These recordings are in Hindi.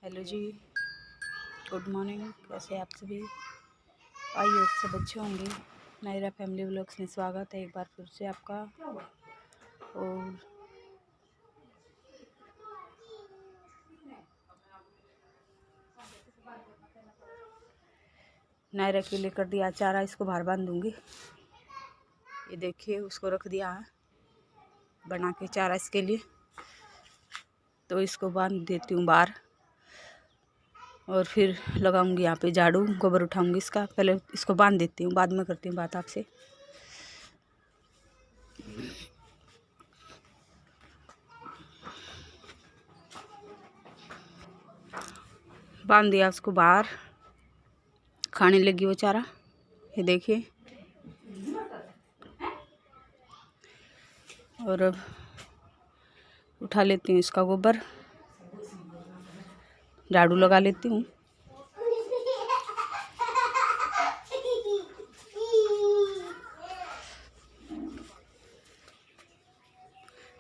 हेलो जी, गुड मॉर्निंग। कैसे आप सभी? आई होप सब अच्छे होंगे। नायरा फैमिली व्लॉग्स में स्वागत है एक बार फिर से आपका। और नायरा के लिए कर दिया चारा, इसको बाहर बांध दूंगी। ये देखिए, उसको रख दिया है बना के चारा इसके लिए, तो इसको बांध देती हूँ बाहर और फिर लगाऊंगी यहाँ पे झाड़ू, गोबर उठाऊंगी इसका। पहले इसको बांध देती हूँ, बाद में करती हूँ बात आपसे। बांध दिया उसको बाहर, खाने लगी वो चारा। ये देखिए, और अब उठा लेती हूँ इसका गोबर, झाड़ू लगा लेती हूँ।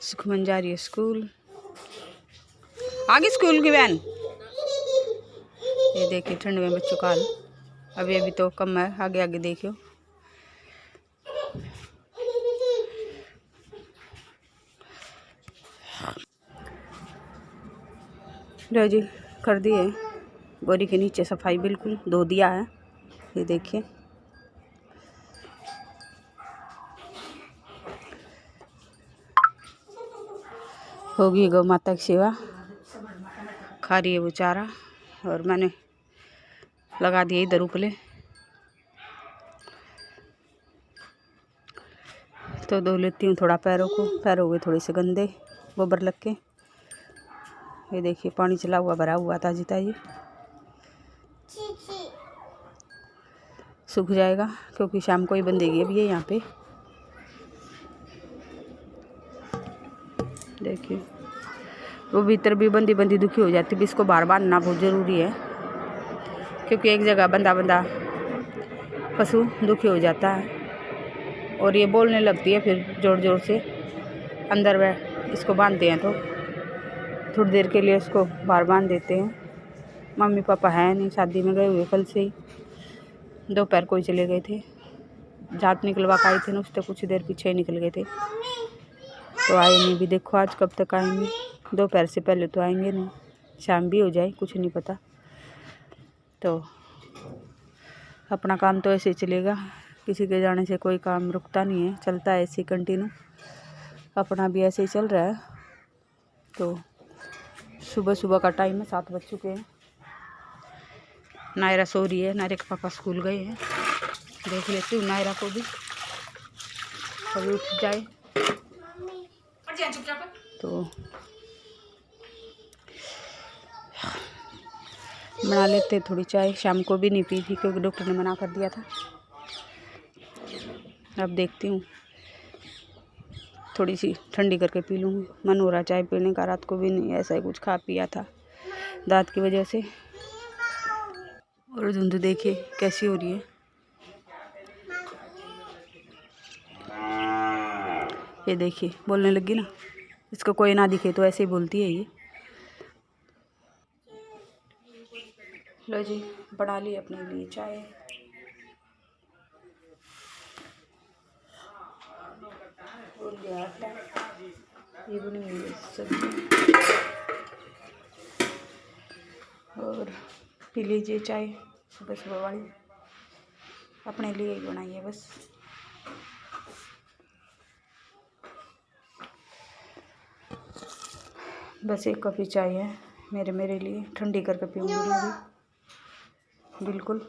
सुखमन जा रही है स्कूल, आगे स्कूल की वैन। ये देखिए, ठंड में बच्चों का हाल। अभी अभी तो कम है, आगे आगे देखियो। लो जी, कर दिए बोरी के नीचे सफाई, बिल्कुल धो दिया है। ये देखिए, होगी गौ माता की सेवा। खा रही है वो चारा और मैंने लगा दिए इधर उपले। तो धो लेती हूँ थोड़ा पैरों को, पैर हो गए थोड़े से गंदे गोबर लग के। ये देखिए, पानी चला हुआ भरा हुआ ताजी ताजी, सूख जाएगा क्योंकि शाम को ही बंदेगी अब ये यहाँ पे। देखिए, वो भीतर भी बंदी बंदी दुखी हो जाती है। इसको बाहर बांधना बहुत ज़रूरी है क्योंकि एक जगह बंदा बंदा पशु दुखी हो जाता है और ये बोलने लगती है फिर जोर जोर से। अंदर वह इसको बांधते हैं तो थोड़ी देर के लिए इसको बाहर बांध देते हैं। मम्मी पापा है नहीं, शादी में गए हुए कल से ही। दोपहर को ही चले गए थे, जात निकलवा के आए थे ना, उससे कुछ देर पीछे ही निकल गए थे, तो आए नहीं भी। देखो आज कब तक आएंगे, दोपहर से पहले तो आएंगे नहीं, शाम भी हो जाए कुछ नहीं पता। तो अपना काम तो ऐसे ही चलेगा, किसी के जाने से कोई काम रुकता नहीं है, चलता है ऐसे ही कंटिन्यू। अपना भी ऐसे ही चल रहा है। तो सुबह सुबह का टाइम है, 7 बज चुके हैं। नायरा सो रही है, नायरा के पापा स्कूल गए हैं। देख लेती हूँ नायरा को भी, कभी उठ जाए तो बना लेते थोड़ी चाय। शाम को भी नहीं पी थी क्योंकि डॉक्टर ने मना कर दिया था। अब देखती हूँ, थोड़ी सी ठंडी करके पी लूँगी। मन हो रहा चाय पीने का, रात को भी नहीं, ऐसा ही कुछ खा पिया था दांत की वजह से। और धुंध देखिए कैसी हो रही है। ये देखिए, बोलने लगी ना, इसको कोई ना दिखे तो ऐसे ही बोलती है ये। लो जी, बना ली अपने लिए चाय। ये बनी हुई है सब्जी, और पी लीजिए चाय सुबह सुबह वाली। अपने लिए ही बनाई है बस। बस एक कप ही चाय है मेरे लिए, ठंडी करके पीऊँगी मैं भी। बिल्कुल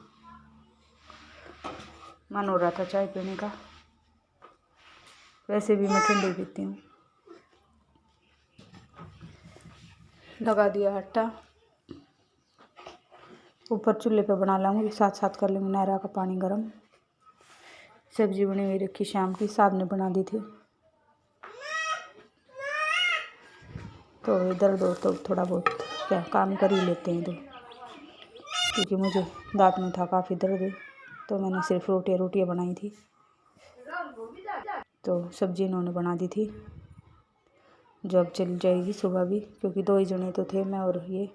मन हो रहा था चाय पीने का, वैसे भी मैं ठंडी पीती हूँ। लगा दिया आटा, ऊपर चूल्हे पे बना लाऊंगी, साथ साथ कर लूँगी नायरा का पानी गर्म। सब्जी बनी हुई रखी शाम की, साहब ने बना दी थी। तो इधर दो तो थोड़ा बहुत क्या काम कर ही लेते हैं इधर, क्योंकि मुझे दांत में था काफ़ी दर्द, तो मैंने सिर्फ रोटियाँ बनाई थी। तो सब्जी इन्होंने बना दी थी, जो अब चल जाएगी सुबह भी, क्योंकि 2 ही जने तो थे, मैं और ये।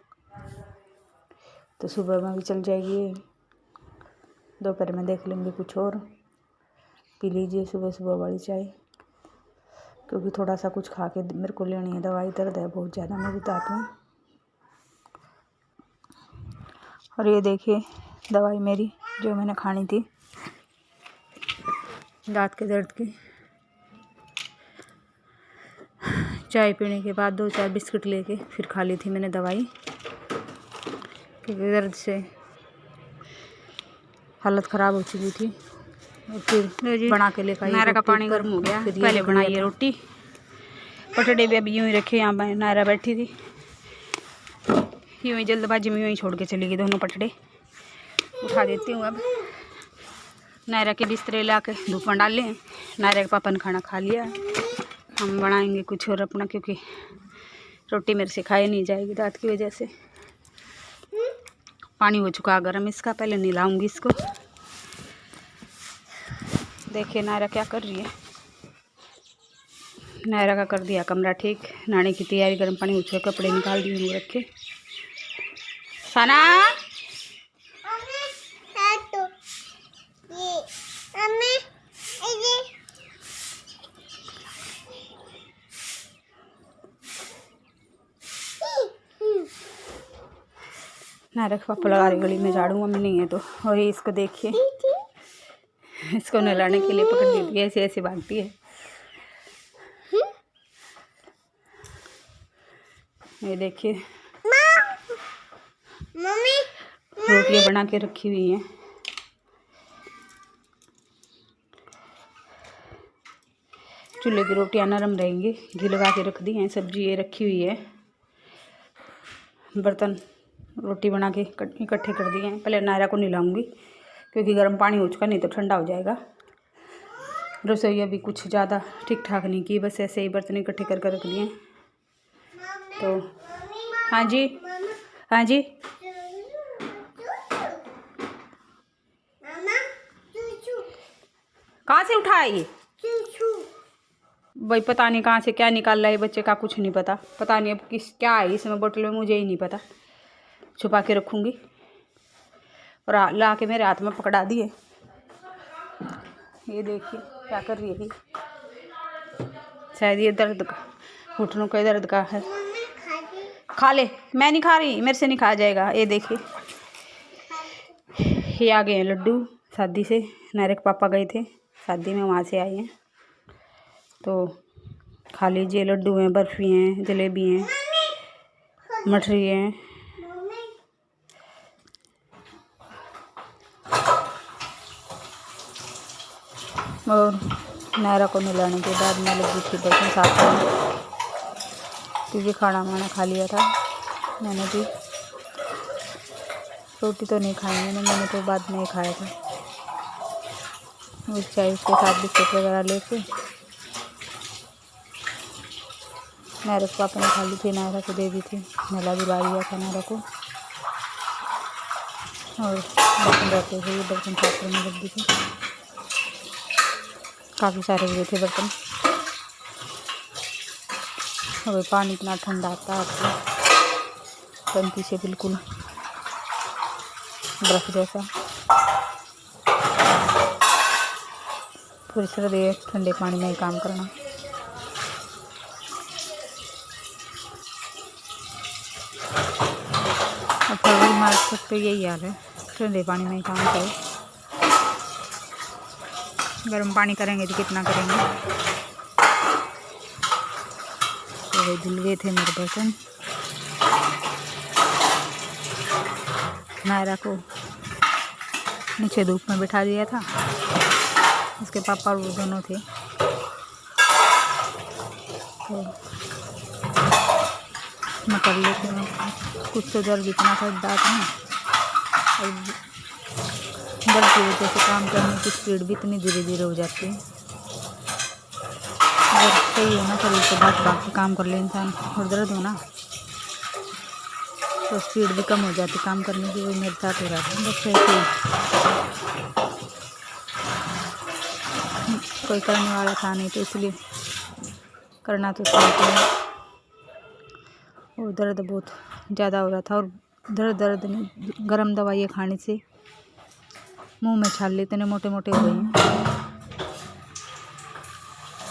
तो सुबह में भी चल जाएगी, दोपहर में देख लेंगे कुछ और। पी लीजिए सुबह सुबह वाली चाय, क्योंकि थोड़ा सा कुछ खा के मेरे को लेनी है दवाई। दर्द है बहुत ज़्यादा मेरी दांत में। और ये देखिए दवाई मेरी जो मैंने खानी थी दांत के दर्द की। चाय पीने के बाद 2-4 बिस्किट लेके फिर खा ली थी मैंने दवाई, क्योंकि दर्द से हालत ख़राब हो चुकी थी। और फिर बना के लेकर नायरा का पानी गर्म हो गया। पहले बनाई है रोटी, पटड़े भी अभी यूँ ही रखे। यहाँ पर नायरा बैठी थी, यूँ ही जल्दबाजी में यूँ ही छोड़ के चली गई। दोनों पटड़े उठा देती हूँ। अब नायरा के बिस्तरे ला के धूप में डाले हैं। नायरा के पापा ने खाना खा लिया है, हम बनाएंगे कुछ और अपना, क्योंकि रोटी मेरे से खाई नहीं जाएगी दांत की वजह से। पानी हो चुका गर्म इसका, पहले नहलाऊंगी इसको। देखिए नायरा क्या कर रही है। नायरा का कर दिया कमरा ठीक, नहाने की तैयारी। गर्म पानी हो चुका, कपड़े निकाल दिए वो रखे। सना नायरा के पापा लगा रही गली में झाड़ू, मम्मी नहीं है तो। और ये इसको देखिए, इसको नहलाने के लिए पकड़ देती है, ऐसे ऐसे भागती है। ये देखिए मम्मी रोटियां बना के रखी हुई हैं। चूल्हे की रोटियां नरम रहेंगी, घी लगा के रख दी हैं। सब्जी ये रखी हुई है। बर्तन रोटी बना के इकट्ठे कर दिए हैं। पहले नायरा को नहलाऊंगी, क्योंकि गर्म पानी हो चुका, नहीं तो ठंडा हो जाएगा। रसोई अभी कुछ ज़्यादा ठीक ठाक नहीं की, बस ऐसे ही बर्तन इकट्ठे कर रख दिए। तो हाँ जी, हाँ जी, कहाँ से उठा है ये? भाई पता नहीं कहाँ से क्या निकाल रहा है बच्चे का, कुछ नहीं पता। पता नहीं अब किस क्या है इसमें बोतल में, मुझे ही नहीं पता। छुपा के रखूँगी। और ला के मेरे हाथ में पकड़ा दिए। ये देखिए क्या कर रही है। शायद ये दर्द का, घुटनों के दर्द का है। खा ले। मैं नहीं खा रही, मेरे से नहीं खाया जाएगा। ये देखिए ये आ गए हैं लड्डू शादी से। नायरा के पापा गए थे शादी में, वहाँ से आए हैं। तो खा लीजिए। लड्डू हैं, बर्फ़ी हैं, जलेबी हैं, मठरी हैं। और नायरा को नहलाने के बाद मैं लगी थी बर्तन साफ करने, क्योंकि खाना वाना खा लिया था मैंने भी। रोटी तो नहीं खाई मैंने तो बाद में ही खाया था। उस चाय के साथ बिस्किट वगैरह लेके नायरा के पापा ने खा ली थी, नायरा को दे दी थी। नहला दिला दिया था नायरा को। और बर्तन रहते हुए ये बर्तन साफ करने लग दी थी। काफ़ी सारे हुए थे बर्तन। और पानी इतना ठंडा आता है आपको, टंकी से बिल्कुल बर्फ जैसा। थोड़ी सी देर ठंडे पानी में ही काम करना। और फरवरी मार्च तक तो यही हाल है, ठंडे पानी में ही काम करो। गर्म पानी करेंगे तो कितना करेंगे। तो वही धुल गए थे मेरे बर्तन। नायरा को नीचे धूप में बिठा दिया था, उसके पापा और वो दोनों थे। तो मैं कर लेती हूँ कुछ। तो दर्द इतना था दांत में, और दर्द की वजह से काम करने की स्पीड भी इतनी धीरे धीरे हो जाती है। अगर सही हो ना शरीर तो भाग भाग के काम कर ले इंसान, और दर्द हो ना तो स्पीड भी कम हो जाती काम करने की। वो मेरे साथ हो रहा था बस ऐसे ही। कोई करने वाला था नहीं, तो इसलिए करना तो चाहते हैं। और दर्द बहुत ज़्यादा हो रहा था, और दर्द नहीं, गर्म दवाइयाँ खाने से मुंह में छाले इतने मोटे मोटे हो गए हैं।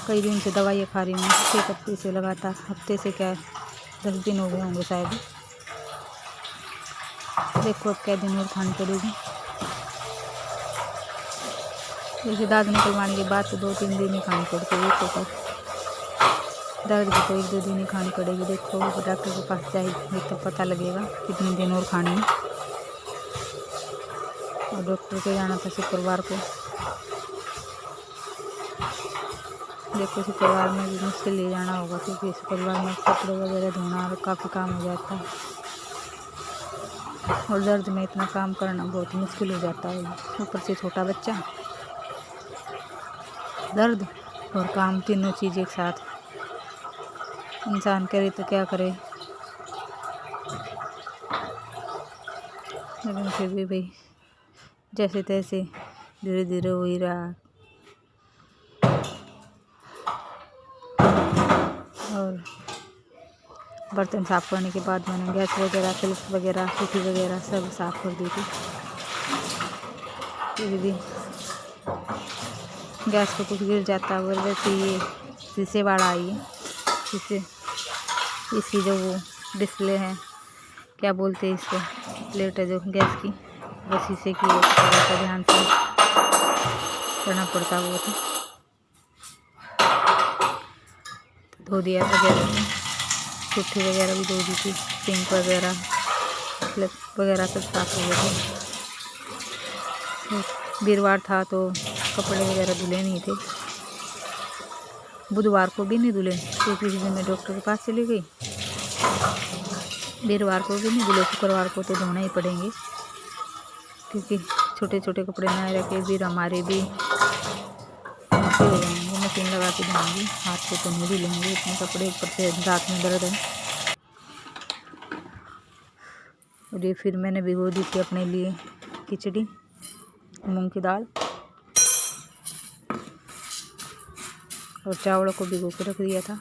कई दिन से दवाइयाँ खा रही हूँ, 6 हफ्ते से लगातार, हफ्ते से क्या 10 दिन हो गए होंगे शायद। देखो अब क्या दिन और खानी पड़ेगी। जैसे दांत निकलवाने के बाद तो 2-3 दिन ही खानी पड़ती है, तो पर दर्द भी तो 1-2 दिन ही खानी पड़ेगी। देखो डॉक्टर के पास जाएगी तो पता लगेगा कितने दिन और खानी है। और डॉक्टर के जाना था शुक्रवार को। देखो शुक्रवार में भी मुश्किल ले जाना होगा, क्योंकि शुक्रवार में कपड़े वगैरह धोना और काफ़ी काम हो जाता है, और दर्द में इतना काम करना बहुत मुश्किल हो जाता है। ऊपर से छोटा बच्चा, दर्द और काम, तीनों चीज़ एक साथ। इंसान करे तो क्या करे, लेकिन फिर भी भाई जैसे तैसे धीरे धीरे हो ही रहा। और बर्तन साफ़ करने के बाद मैंने गैस वगैरह, स्लिप वगैरह, सूखी वगैरह सब साफ़ कर दी थी। फिर भी गैस पर कुछ गिर जाता है। और वैसे ये शीशे वाला आई है, शीशे, इसकी जो वो डिस्प्ले है, क्या बोलते हैं इसको, प्लेट है जो गैस की, वो शीशे की है, थोड़ा सा ध्यान से करना पड़ता है। वो तो धो दिया वगैरह, पुट्ठी वगैरह भी धो दी थी, सिंक वगैरह, स्लैब वगैरह सब साफ हो गए थे। वीरवार था तो कपड़े वगैरह धुले नहीं थे, बुधवार को भी नहीं धुले क्योंकि इस दिन मैं डॉक्टर के पास चली गई। वीरवार को भी नहीं धुले, शुक्रवार को तो धोना ही पड़ेंगे, क्योंकि छोटे छोटे कपड़े ना रखे फिर हमारे भी हो जाएंगे। मशीन लगा के धोएंगे, हाथ से तो नहीं धुलेंगे इतने कपड़े, ऊपर से रात में दर्द है। और ये फिर मैंने भिगो दी थी अपने लिए खिचड़ी, मूंग की दाल, और चावलों को भिगो के रख दिया था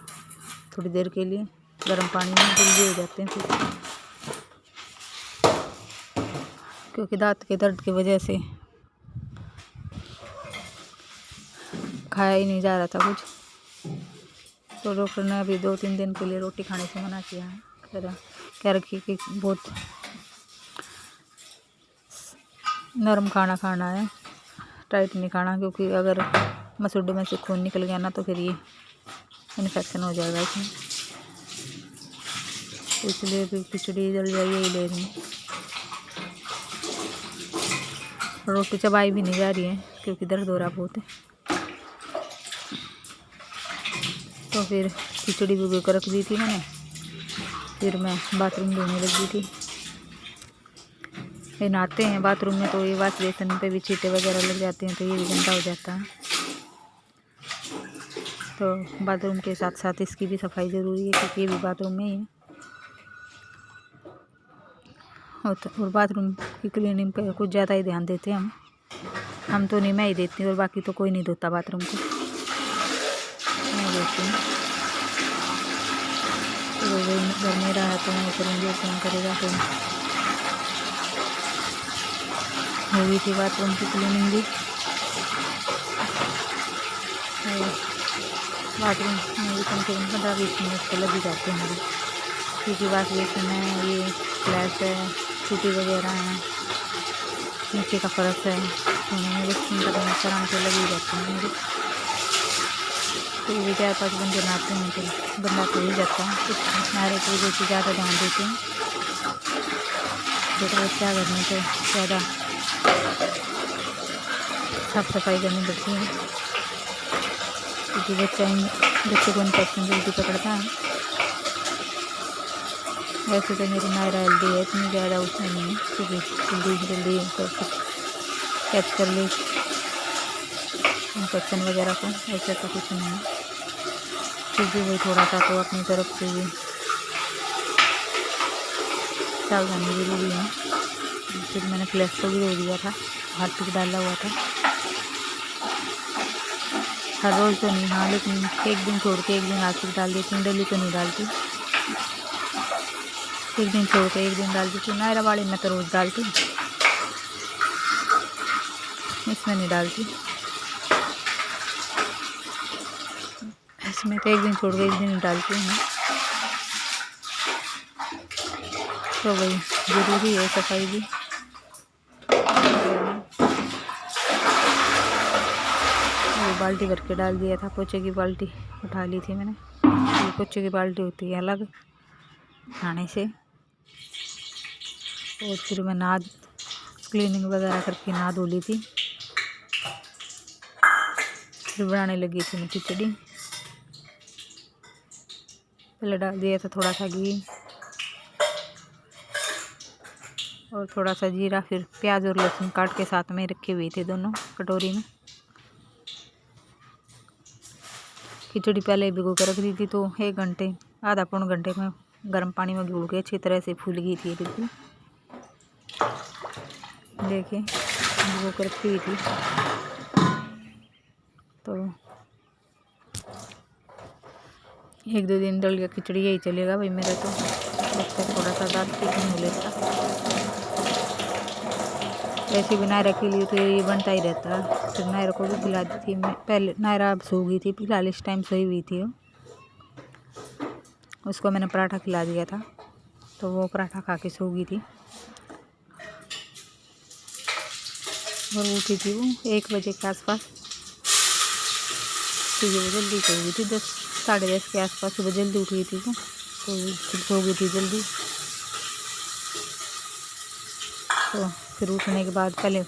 थोड़ी देर के लिए गर्म पानी में, जल्दी हो जाते हैं फिर, क्योंकि दांत के दर्द की वजह से खाया ही नहीं जा रहा था कुछ। तो डॉक्टर ने अभी 2-3 दिन के लिए रोटी खाने से मना किया है, कह रखी कि बहुत नरम खाना खाना है, टाइट नहीं खाना, क्योंकि अगर मसूड़े में से खून निकल गया ना तो फिर ये इन्फेक्शन हो जाएगा इसमें। तो इसलिए भी खिचड़ी जल जाइए ही ले रही हूँ। रोटी चबाई भी नहीं जा रही है क्योंकि दर्द हो रहा बहुत है। तो फिर खिचड़ी भिगो कर रख दी थी मैंने, फिर मैं बाथरूम धोने लगी थी। ये नहाते हैं बाथरूम में तो ये वाश बेसन पे भी छींटे वगैरह लग जाते हैं, तो ये भी गंदा हो जाता है। तो बाथरूम के साथ साथ इसकी भी सफाई ज़रूरी है, क्योंकि ये भी बाथरूम में ही है। और बाथरूम की क्लीनिंग पे कुछ ज़्यादा ही ध्यान देते हैं हम तो नहीं, मैं ही देती हूँ, और बाकी तो कोई नहीं धोता बाथरूम को, मैं देती हूँ। तो घर में रहा तो मैं करूँगी, कौन करेगा। तो हो गई थी बाथरूम की क्लीनिंग भी, बाथरूम में भी कम से कम 15-20 मिनट तो लग ही जाते हैं हमारे, क्योंकि वाश बेसिन है, ये फ्लैश है, टूटी वगैरह है, नीचे का फर्श है, धोने में बेसिन करने में आराम से लग ही जाते हैं मेरे। तो ये 4-5 बंदे नहाते हैं तो बंदा तो ही जाता है, कुछ नहारे की वजह से ज़्यादा ध्यान देते हैं। छोटा बच्चा घर में तो ज़्यादा साफ सफाई करनी पड़ती है, क्योंकि बच्चे को इन्फेक्शन जल्दी पकड़ता है। वैसे तो मेरी नायरा हेल्दी है, इतनी ज़्यादा उसमें नहीं है, क्योंकि जल्दी कैच कर ले इन्फेक्शन वगैरह को, ऐसा तो कुछ नहीं है। फिर भी वही थोड़ा सा तो अपनी तरफ से भी सावधानी ज़रूरी है। फिर मैंने फ्लैश को भी धो दिया था, हार्पिक डाला हुआ था। हर रोज़ तो नहीं, हाँ, लेकिन एक दिन छोड़ के एक दिन हार्पिक डाल देती हूँ, डेली तो नहीं डालती। एक दिन छोड़ के एक दिन डाल देती हूँ। नायरा वाले में तो रोज़ डालती हूँ, इसमें नहीं डालती। इसमें तो एक दिन छोड़ के एक दिन डालती हूँ मैं। तो भाई ज़रूरी है सफाई भी। वो बाल्टी भर के डाल दिया था, पोछे की बाल्टी उठा ली थी मैंने। ये पोछे की बाल्टी होती है अलग नहाने से। और फिर मैं क्लीनिंग वगैरह करके नहा धो ली थी। फिर बनाने लगी थी मैं खिचड़ी। पहले डाल दिया था थोड़ा सा घी और थोड़ा सा जीरा, फिर प्याज और लहसुन काट के साथ में रखे हुए थे दोनों कटोरी में। खिचड़ी पहले भिगो कर रख दी थी, तो 1 घंटे आधा पौन घंटे में गर्म पानी में भिगो के अच्छी तरह से फूल गई थी बिल्कुल। देखिए भिगो कर रखी हुई थी। तो 1-2 दिन दल गया खिचड़ी, यही चलेगा भाई मेरा। तो थोड़ा सा दाल चिकन हो लेता, वैसे भी नायरा के लिए तो ये बनता ही रहता है। फिर नायरा को भी खिला दी थी मैं। पहले नायरा अब सो गई थी, फिलहाल इस टाइम सोई हुई थी वो। उसको मैंने पराठा खिला दिया था, तो वो पराठा खा के सो गई थी। और उठी थी वो 1 बजे के आसपास, क्योंकि वो जल्दी सो गई थी। 10 साढ़े 10 के आसपास सुबह जल्दी उठ गई थी वो, तो फिर सो गई थी जल्दी। तो फिर उठने के बाद पहले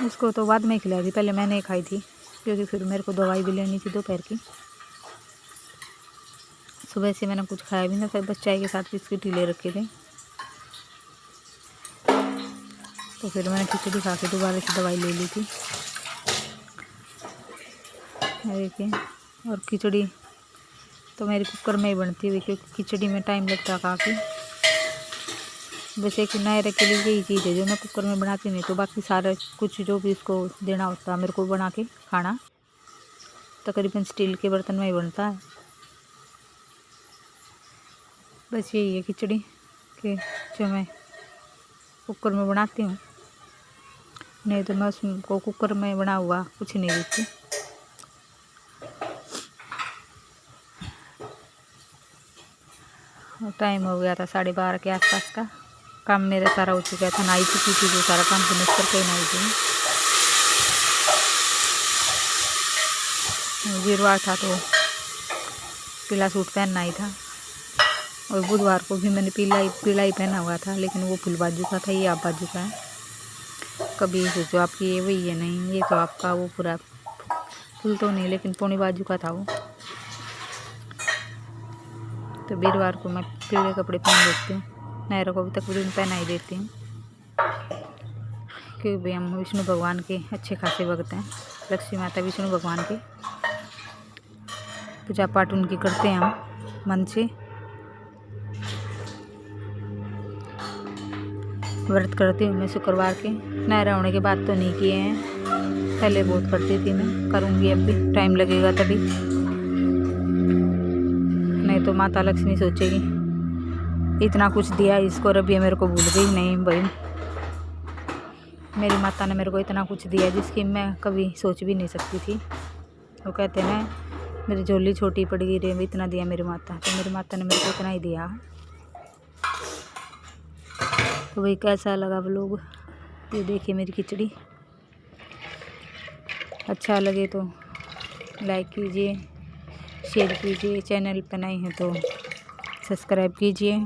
उसको तो बाद में खिलाई थी, पहले मैंने खाई थी, क्योंकि फिर मेरे को दवाई भी लेनी थी दोपहर की। सुबह से मैंने कुछ खाया भी नहीं था, बस चाय के साथ बिस्किट ही ले रखे थे। तो फिर मैंने खिचड़ी खा के दोबारा से दवाई ले ली थी। देखिए, और खिचड़ी तो मेरी कुकर में ही बनती हुई, क्योंकि खिचड़ी में टाइम लगता है काफ़ी। वैसे कि नायरा के लिए यही चीज़ है जो मैं कुकर में बनाती नहीं, तो बाकी सारा कुछ जो भी इसको देना होता है मेरे को बना के खाना तकरीबन स्टील के बर्तन में ही बनता है। बस यही है खिचड़ी कि जो मैं कुकर में बनाती हूँ, नहीं तो मैं उसको कुकर में बना हुआ कुछ नहीं देती। और टाइम हो गया था 12:30 के आसपास का। काम मेरा सारा हो चुका था, नहाई चुकी थी, जो सारा काम फिनिश करके नहाई थी। वीरवार था तो पीला सूट पहनना ही था, और बुधवार को भी मैंने पीला ही पहना हुआ था, लेकिन वो फुल बाजू का था, ये आप बाजू का है। कभी सोचो आपकी ये वही है, नहीं ये तो आपका वो पूरा फुल तो नहीं, लेकिन पौनी बाजू का था वो। तो वीरवार को मैं पीले कपड़े पहन लेती हूँ, नायरा को भी तकरीबन पहना ही देती हूँ, क्योंकि भाई हम विष्णु भगवान के अच्छे खासे भक्त हैं। लक्ष्मी माता विष्णु भगवान के पूजा पाठ उनकी करते हैं हम मन से। व्रत करती हूँ मैं शुक्रवार के। नायरा होने के बाद तो नहीं किए हैं, पहले बहुत करती थी मैं, करूँगी अब भी, टाइम लगेगा तभी, नहीं तो माता लक्ष्मी सोचेगी इतना कुछ दिया इसको, रब ये मेरे को भूल गई। नहीं भाई, मेरी माता ने मेरे को इतना कुछ दिया जिसकी मैं कभी सोच भी नहीं सकती थी। वो कहते हैं मेरी झोली छोटी पड़ गई रे, इतना दिया मेरी माता, तो मेरी माता ने मेरे को इतना ही दिया। तो भाई कैसा लगा व्लॉग, ये देखिए मेरी खिचड़ी। अच्छा लगे तो लाइक कीजिए, शेयर कीजिए, चैनल पर नए हैं तो सब्सक्राइब कीजिए।